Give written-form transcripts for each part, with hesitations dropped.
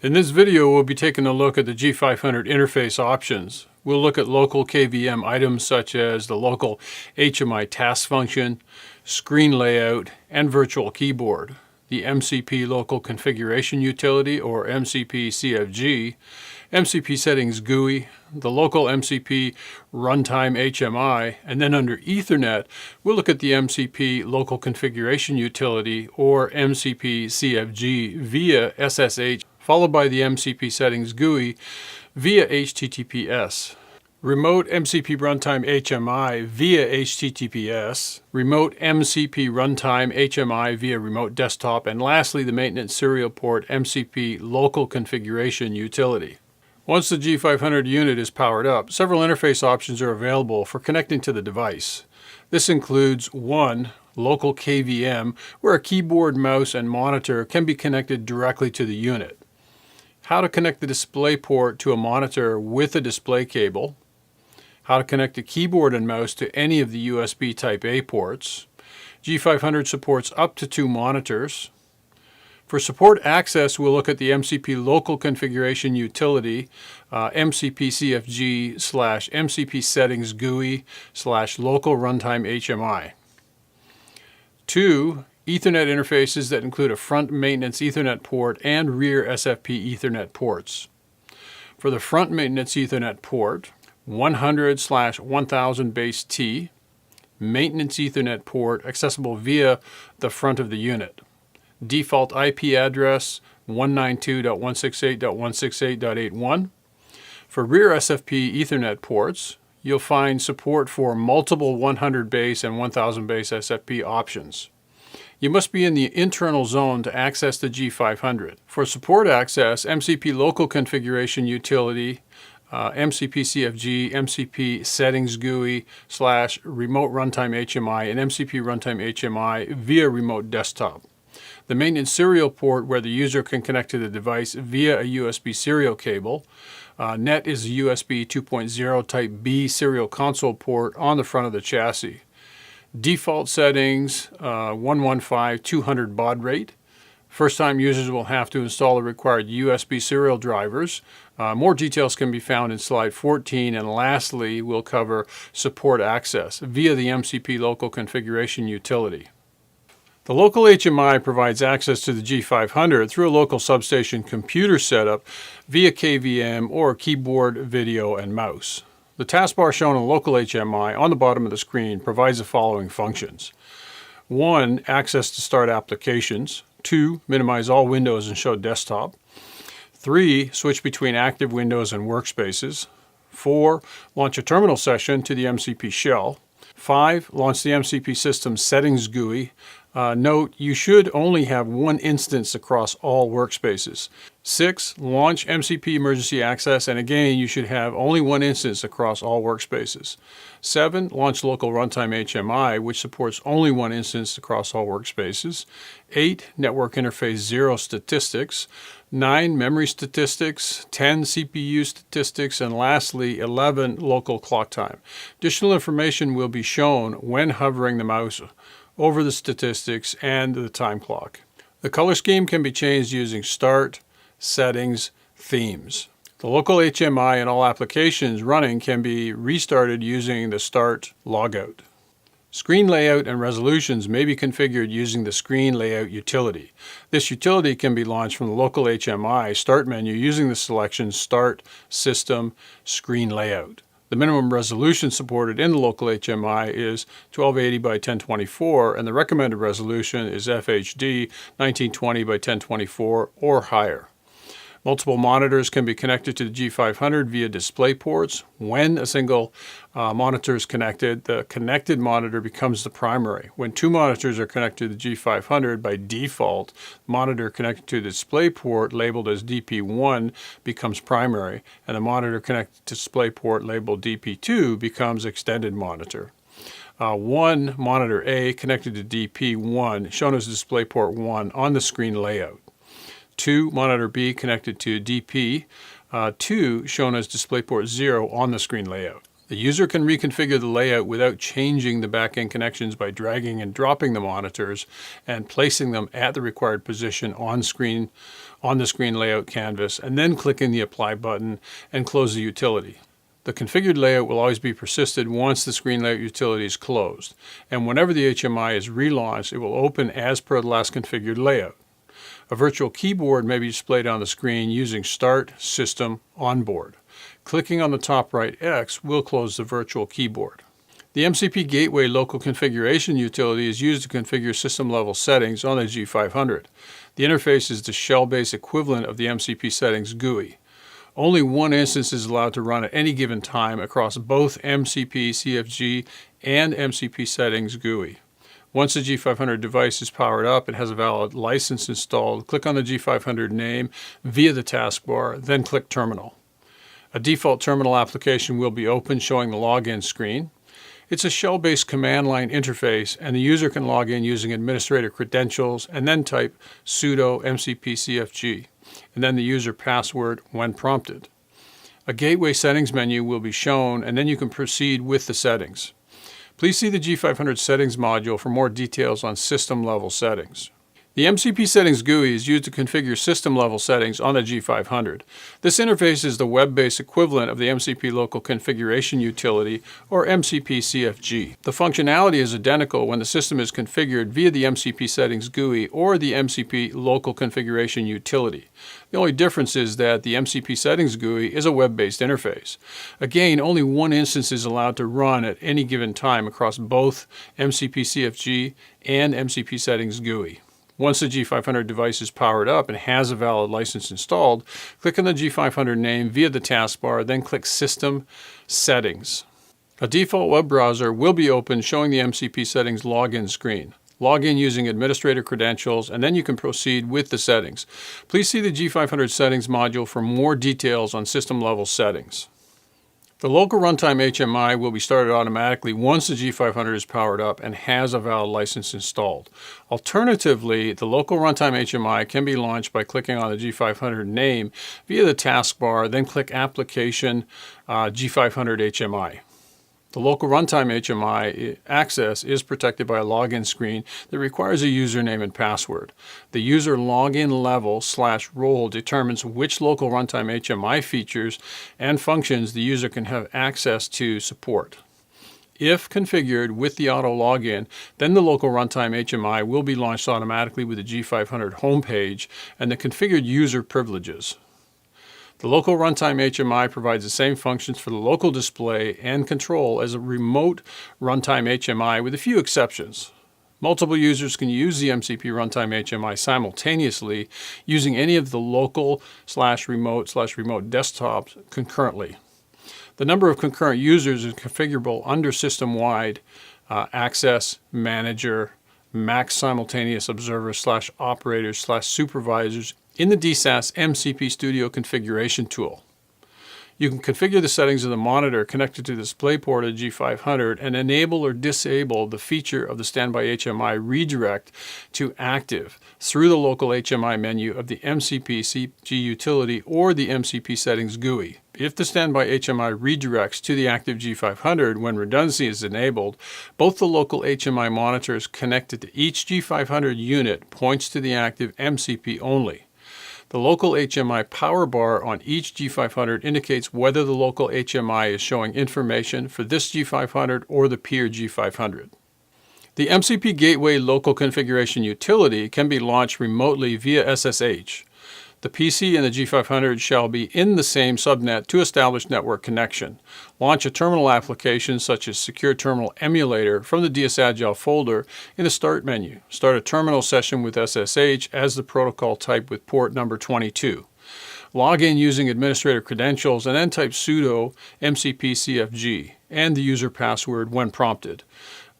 In this video, we'll be taking a look at the G500 interface options. We'll look at local KVM items such as the Local HMI Task Function, screen layout, and virtual keyboard, the MCP Local Configuration Utility or MCP CFG, MCP Settings GUI, the local MCP Runtime HMI, and then under Ethernet, we'll look at the MCP Local Configuration Utility or MCP CFG via SSH, followed by the MCP Settings GUI via HTTPS. Remote MCP Runtime HMI via HTTPS, Remote MCP Runtime HMI via Remote Desktop, and lastly the Maintenance Serial Port MCP Local Configuration Utility. Once the G500 unit is powered up, several interface options are available for connecting to the device. This includes 1. Local KVM, where a keyboard, mouse, and monitor can be connected directly to the unit. How to connect the display port to a monitor with a display cable. How to connect a keyboard and mouse to any of the USB Type-A ports. G500 supports up to 2 monitors. For support access, we'll look at the MCP Local Configuration Utility, mcpcfg / MCP Settings GUI / Local Runtime HMI. 2. Ethernet interfaces that include a front maintenance Ethernet port and rear SFP Ethernet ports. For the front maintenance Ethernet port, 100/1000 base T, maintenance Ethernet port accessible via the front of the unit. Default IP address 192.168.168.81. For rear SFP Ethernet ports, you'll find support for multiple 100 base and 1000 base SFP options. You must be in the internal zone to access the G500. For support access, MCP Local Configuration Utility, MCP CFG, MCP Settings GUI / Remote Runtime HMI, and MCP Runtime HMI via Remote Desktop. The maintenance serial port where the user can connect to the device via a USB serial cable. Net is a USB 2.0 Type B serial console port on the front of the chassis. Default settings 115/200 baud rate. First-time users will have to install the required USB serial drivers. More details can be found in slide 14, and lastly we'll cover support access via the MCP Local Configuration Utility. The local HMI provides access to the G500 through a local substation computer setup via KVM or keyboard, video, and mouse. The taskbar shown on local HMI on the bottom of the screen provides the following functions. 1. Access to start applications. 2. Minimize all windows and show desktop. 3. Switch between active windows and workspaces. 4. Launch a terminal session to the MCP shell. 5. Launch the MCP System Settings GUI. Note, you should only have one instance across all workspaces. 6. Launch MCP Emergency Access, and again, you should have only one instance across all workspaces. 7. Launch Local Runtime HMI, which supports only one instance across all workspaces. 8. Network Interface 0 Statistics. 9. Memory Statistics. 10. CPU Statistics. And lastly, 11. Local Clock Time. Additional information will be shown when hovering the mouse over the statistics and the time clock. The color scheme can be changed using Start, Settings, Themes. The local HMI and all applications running can be restarted using the Start logout. Screen layout and resolutions may be configured using the Screen Layout utility. This utility can be launched from the local HMI Start menu using the selection Start, System, Screen Layout. The minimum resolution supported in the local HMI is 1280 by 1024, and the recommended resolution is FHD 1920 by 1024 or higher. Multiple monitors can be connected to the G500 via display ports. When a single monitor is connected, the connected monitor becomes the primary. When 2 monitors are connected to the G500, by default, the monitor connected to the display port labeled as DP1 becomes primary, and the monitor connected to display port labeled DP2 becomes extended monitor. 1 monitor A connected to DP1, shown as DisplayPort 1 on the screen layout. 2 monitor B connected to DP2, shown as DisplayPort 0 on the screen layout. The user can reconfigure the layout without changing the back-end connections by dragging and dropping the monitors and placing them at the required position on the screen layout canvas, and then clicking the Apply button and close the utility. The configured layout will always be persisted once the screen layout utility is closed, and whenever the HMI is relaunched, it will open as per the last configured layout. A virtual keyboard may be displayed on the screen using Start, System, Onboard. Clicking on the top right X will close the virtual keyboard. The MCP Gateway Local Configuration Utility is used to configure system-level settings on the G500. The interface is the shell-based equivalent of the MCP Settings GUI. Only one instance is allowed to run at any given time across both MCP CFG and MCP Settings GUI. Once the G500 device is powered up and has a valid license installed, click on the G500 name via the taskbar, then click Terminal. A default terminal application will be open showing the login screen. It's a shell-based command line interface, and the user can log in using administrator credentials and then type sudo mcpcfg, and then the user password when prompted. A gateway settings menu will be shown, and then you can proceed with the settings. Please see the G500 settings module for more details on system-level settings. The MCP Settings GUI is used to configure system-level settings on the G500. This interface is the web-based equivalent of the MCP Local Configuration Utility, or MCP CFG. The functionality is identical when the system is configured via the MCP Settings GUI or the MCP Local Configuration Utility. The only difference is that the MCP Settings GUI is a web-based interface. Again, only one instance is allowed to run at any given time across both MCP CFG and MCP Settings GUI. Once the G500 device is powered up and has a valid license installed, click on the G500 name via the taskbar, then click System Settings. A default web browser will be open showing the MCP Settings login screen. Log in using administrator credentials, and then you can proceed with the settings. Please see the G500 settings module for more details on system-level settings. The local runtime HMI will be started automatically once the G500 is powered up and has a valid license installed. Alternatively, the local runtime HMI can be launched by clicking on the G500 name via the taskbar, then click Application G500 HMI. The local runtime HMI access is protected by a login screen that requires a username and password. The user login level /role determines which local runtime HMI features and functions the user can have access to support. If configured with the auto login, then the local runtime HMI will be launched automatically with the G500 homepage and the configured user privileges. The local runtime HMI provides the same functions for the local display and control as a remote runtime HMI with a few exceptions. Multiple users can use the MCP runtime HMI simultaneously using any of the local /remote desktops concurrently. The number of concurrent users is configurable under system-wide access manager, max simultaneous observers /operators /supervisors in the DSAS MCP Studio configuration tool. You can configure the settings of the monitor connected to the DisplayPort of G500 and enable or disable the feature of the Standby HMI redirect to active through the local HMI menu of the MCP CFG utility or the MCP Settings GUI. If the Standby HMI redirects to the active G500 when redundancy is enabled, both the local HMI monitors connected to each G500 unit points to the active MCP only. The local HMI power bar on each G500 indicates whether the local HMI is showing information for this G500 or the peer G500. The MCP Gateway Local Configuration Utility can be launched remotely via SSH. The PC and the G500 shall be in the same subnet to establish network connection. Launch a terminal application such as Secure Terminal Emulator from the DSAgile folder in the Start menu. Start a terminal session with SSH as the protocol type with port number 22. Log in using administrator credentials and then type sudo mcpcfg and the user password when prompted.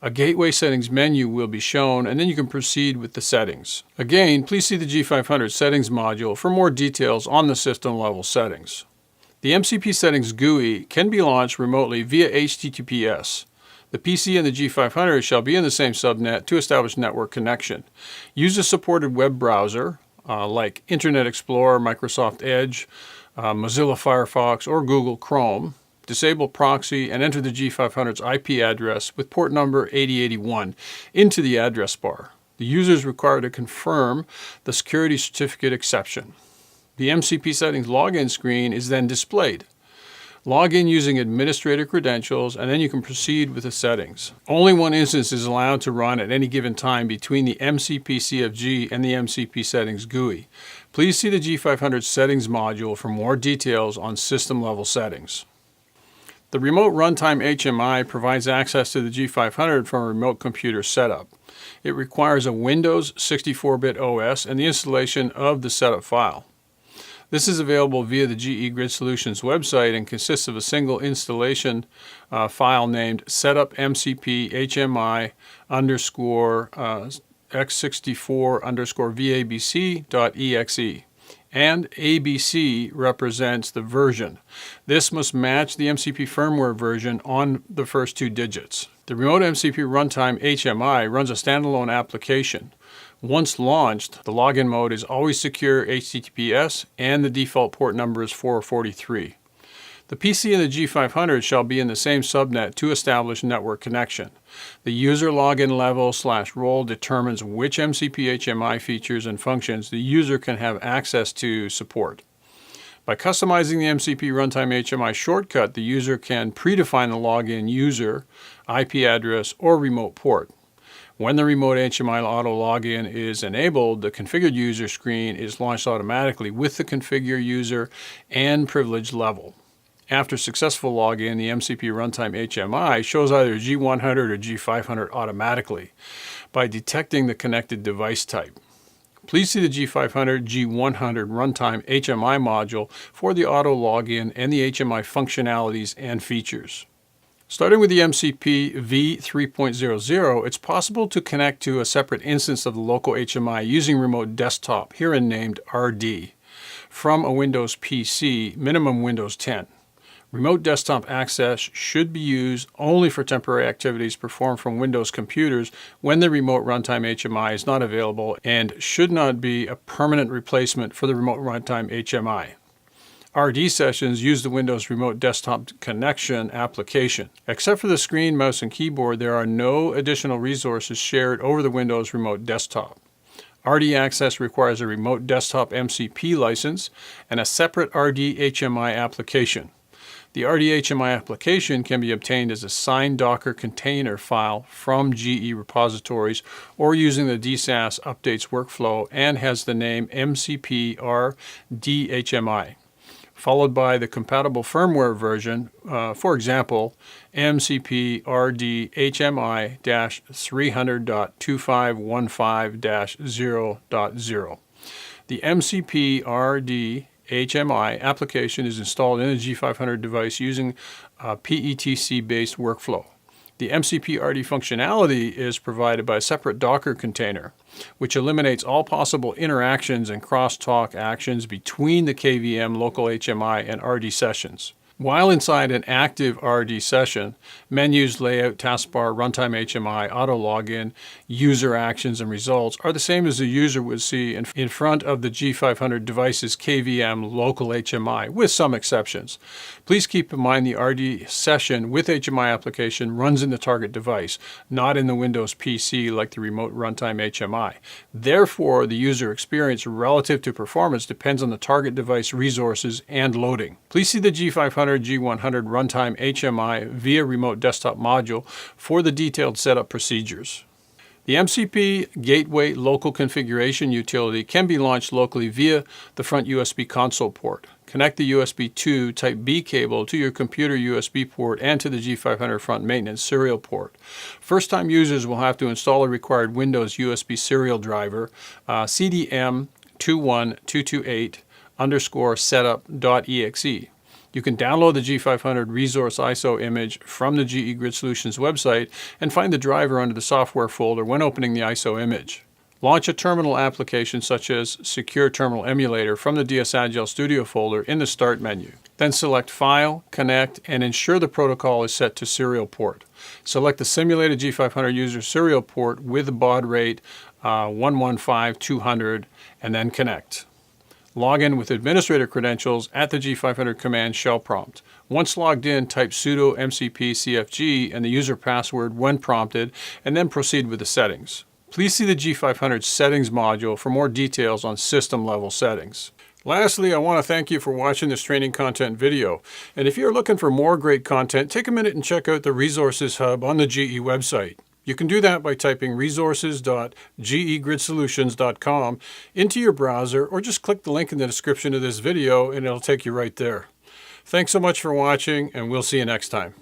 A gateway settings menu will be shown, and then you can proceed with the settings. Again, please see the G500 settings module for more details on the system level settings. The MCP Settings GUI can be launched remotely via HTTPS. The PC and the G500 shall be in the same subnet to establish network connection. Use a supported web browser like Internet Explorer, Microsoft Edge, Mozilla Firefox, or Google Chrome. disable proxy, and enter the G500's IP address with port number 8081 into the address bar. The user is required to confirm the security certificate exception. The MCP Settings login screen is then displayed. Log in using administrator credentials, and then you can proceed with the settings. Only one instance is allowed to run at any given time between the MCP CFG and the MCP Settings GUI. Please see the G500 Settings module for more details on system-level settings. The Remote Runtime HMI provides access to the G500 from a remote computer setup. It requires a Windows 64-bit OS and the installation of the setup file. This is available via the GE Grid Solutions website and consists of a single installation file named setup-mcp-x64_vabc.exe, and ABC represents the version. This must match the MCP firmware version on the first 2 digits. The Remote MCP Runtime HMI runs a standalone application. Once launched, the login mode is always secure HTTPS and the default port number is 443. The PC and the G500 shall be in the same subnet to establish network connection. The user login level/role determines which MCP HMI features and functions the user can have access to support. By customizing the MCP Runtime HMI shortcut, the user can predefine the login user, IP address, or remote port. When the Remote HMI auto login is enabled, the configured user screen is launched automatically with the configure user and privilege level. After successful login, the MCP Runtime HMI shows either G100 or G500 automatically by detecting the connected device type. Please see the G500 G100 Runtime HMI module for the auto login and the HMI functionalities and features. Starting with the MCP v3.00, it's possible to connect to a separate instance of the local HMI using remote desktop, herein named RD, from a Windows PC, minimum Windows 10. Remote desktop access should be used only for temporary activities performed from Windows computers when the Remote Runtime HMI is not available and should not be a permanent replacement for the Remote Runtime HMI. RD sessions use the Windows Remote Desktop Connection application. Except for the screen, mouse, and keyboard, there are no additional resources shared over the Windows Remote Desktop. RD access requires a Remote Desktop MCP license and a separate RD HMI application. The RD HMI application can be obtained as a signed Docker container file from GE repositories or using the DSAS updates workflow and has the name MCP RD-HMI, followed by the compatible firmware version, for example, MCP RD-HMI-300.2515-0.0. The MCP RD-HMI application is installed in a G500 device using a PETC-based workflow. The MCP RD functionality is provided by a separate Docker container, which eliminates all possible interactions and crosstalk actions between the KVM, Local HMI, and RD sessions. While inside an active RD session, menus, layout, taskbar, runtime HMI, auto login, user actions, and results are the same as the user would see in front of the G500 device's KVM local HMI, with some exceptions. Please keep in mind the RD session with HMI application runs in the target device, not in the Windows PC like the Remote Runtime HMI. Therefore, the user experience relative to performance depends on the target device resources and loading. Please see the G500 G100 Runtime HMI via Remote Desktop module for the detailed setup procedures. The MCP Gateway Local Configuration Utility can be launched locally via the front USB console port. Connect the USB 2 Type B cable to your computer USB port and to the G500 front maintenance serial port. First-time users will have to install a required Windows USB serial driver, CDM21228_setup.exe. You can download the G500 Resource ISO image from the GE Grid Solutions website and find the driver under the software folder when opening the ISO image. Launch a terminal application such as Secure Terminal Emulator from the DS Agile Studio folder in the Start menu. Then select File, Connect, and ensure the protocol is set to serial port. Select the simulated G500 user serial port with baud rate 115200 and then connect. Log in with administrator credentials at the G500 command shell prompt. Once logged in, type sudo mcpcfg and the user password when prompted, and then proceed with the settings. Please see the G500 settings module for more details on system level settings. Lastly, I want to thank you for watching this training content video. And if you're looking for more great content, take a minute and check out the Resources Hub on the GE website. You can do that by typing resources.gegridsolutions.com into your browser, or just click the link in the description of this video and it'll take you right there. Thanks so much for watching, and we'll see you next time.